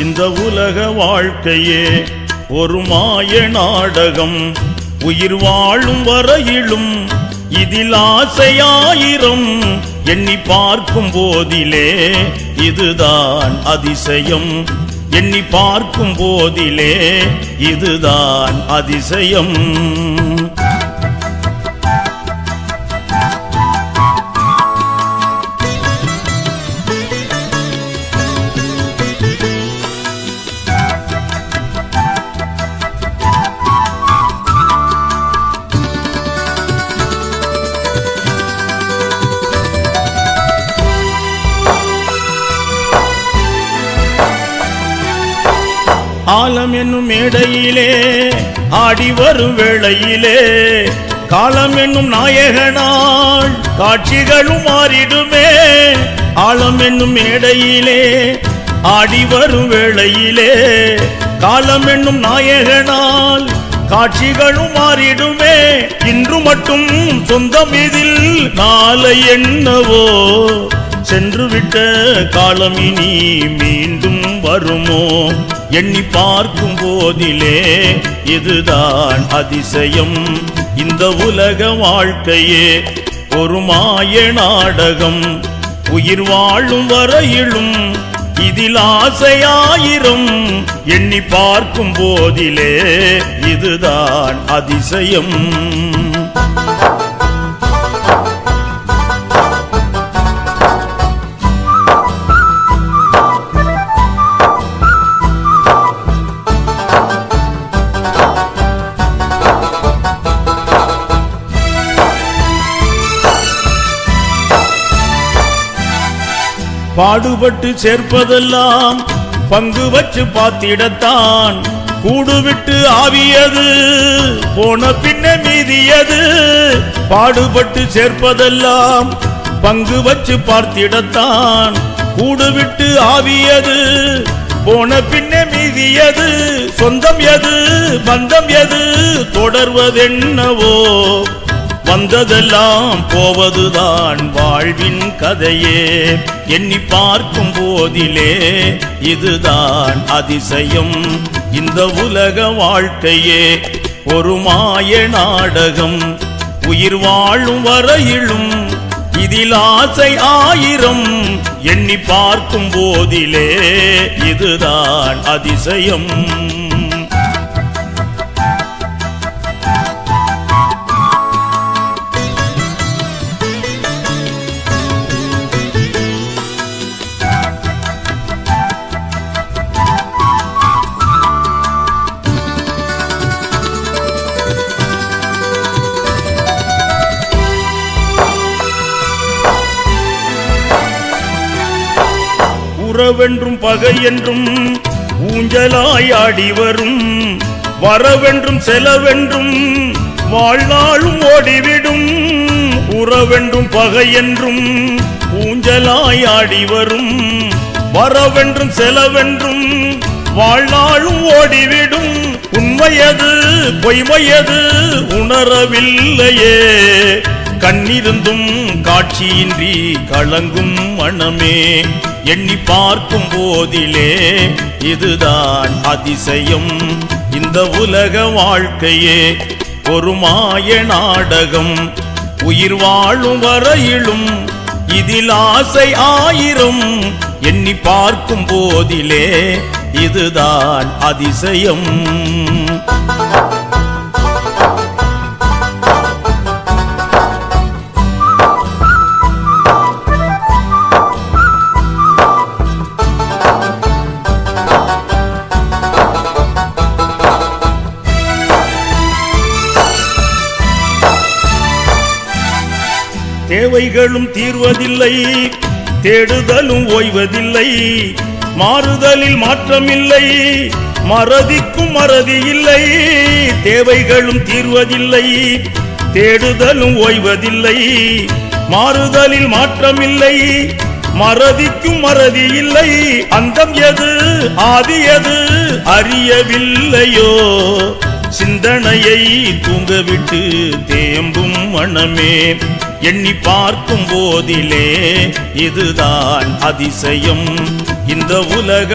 இந்த உலக வாழ்க்கையே ஒரு மாய நாடகம். உயிர் வாழும் வரையிலும் இதில் ஆசையாயிரம். எண்ணி பார்க்கும் போதிலே இதுதான் அதிசயம். எண்ணி பார்க்கும் போதிலே இதுதான் அதிசயம். ஆலம் என்னும் மேடையிலே ஆடி வரும் வேளையிலே காலம் என்னும் நாயகனால் காட்சிகளும் மாறிடுமே. ஆலம் என்னும் மேடையிலே ஆடி வரும் வேளையிலே காலம் என்னும் நாயகனால் காட்சிகளும் மாறிடுமே. இன்று மட்டும் சொந்தம் இதில் நாளை என்னவோ சென்றுவிட்ட காலம் இனி மீண்டும் வருமோ. எண்ணி பார்க்கும் போதிலே இதுதான் அதிசயம். இந்த உலக வாழ்க்கையே ஒரு மாய நாடகம். உயிர் வாழும் வரையிலும் இதில் ஆசையாயிரம். எண்ணி பார்க்கும் போதிலே இதுதான் அதிசயம். பாடுபட்டு சேர்ப்பதெல்லாம் பங்கு வச்சு பார்த்திடத்தான். கூடுவிட்டு ஆவியது போன பின்ன மீதியது. பாடுபட்டு சேர்ப்பதெல்லாம் பங்கு வச்சு பார்த்திடத்தான். கூடுவிட்டு ஆவியது போன பின்ன மீதியது. சொந்தம் எது பந்தம் எது தொடர்வதென்னவோ. வந்ததெல்லாம் போவதுதான் வாழ்வின் கதையே. எண்ணி பார்க்கும் போதிலே இதுதான் அதிசயம். இந்த உலக வாழ்க்கையே ஒரு மாய நாடகம். உயிர் வாழும் வரையிலும் இதில் ஆசை ஆயிரம். எண்ணி பார்க்கும் போதிலே இதுதான் அதிசயம். உறவென்றும் பகை என்றும் ஊஞ்சலாய் ஆடி வரும். வரவென்றும் செலவென்றும் வாழ்நாளும் ஓடிவிடும். உறவென்றும் பகை என்றும் ஊஞ்சலாய் ஆடி வரும். வரவென்றும் செலவென்றும் வாழ்நாளும் ஓடிவிடும். உண்மையது பொய்மையது உணரவில்லையே. கண்ணிருந்தும் காட்சியின்றி கலங்கும் மனமே. எண்ணி பார்க்கும் போதிலே இதுதான் அதிசயம். இந்த உலக வாழ்க்கையே ஒரு மாய நாடகம். உயிர் வாழும் வரையிலும் இதில் ஆசை ஆயிரம். எண்ணி பார்க்கும் போதிலே இதுதான் அதிசயம். தேவைகளும் தீர்வதில்லை, தேடுதலும் ஓய்வதில்லை. மாறுதலில் மாற்றமில்லை, மறதிக்கும் மறதி இல்லை. தேவைகளும் தீர்வதில்லை, தேடுதலும் ஓய்வதில்லை. மாறுதலில் மாற்றமில்லை, மறதிக்கும் மறதி இல்லை. அந்தம் எது ஆதி எது அறியவில்லையோ. சிந்தனையை தூங்கவிட்டு தேம்பும் மனமே. எண்ணி பார்க்கும் போதிலே இதுதான் அதிசயம். இந்த உலக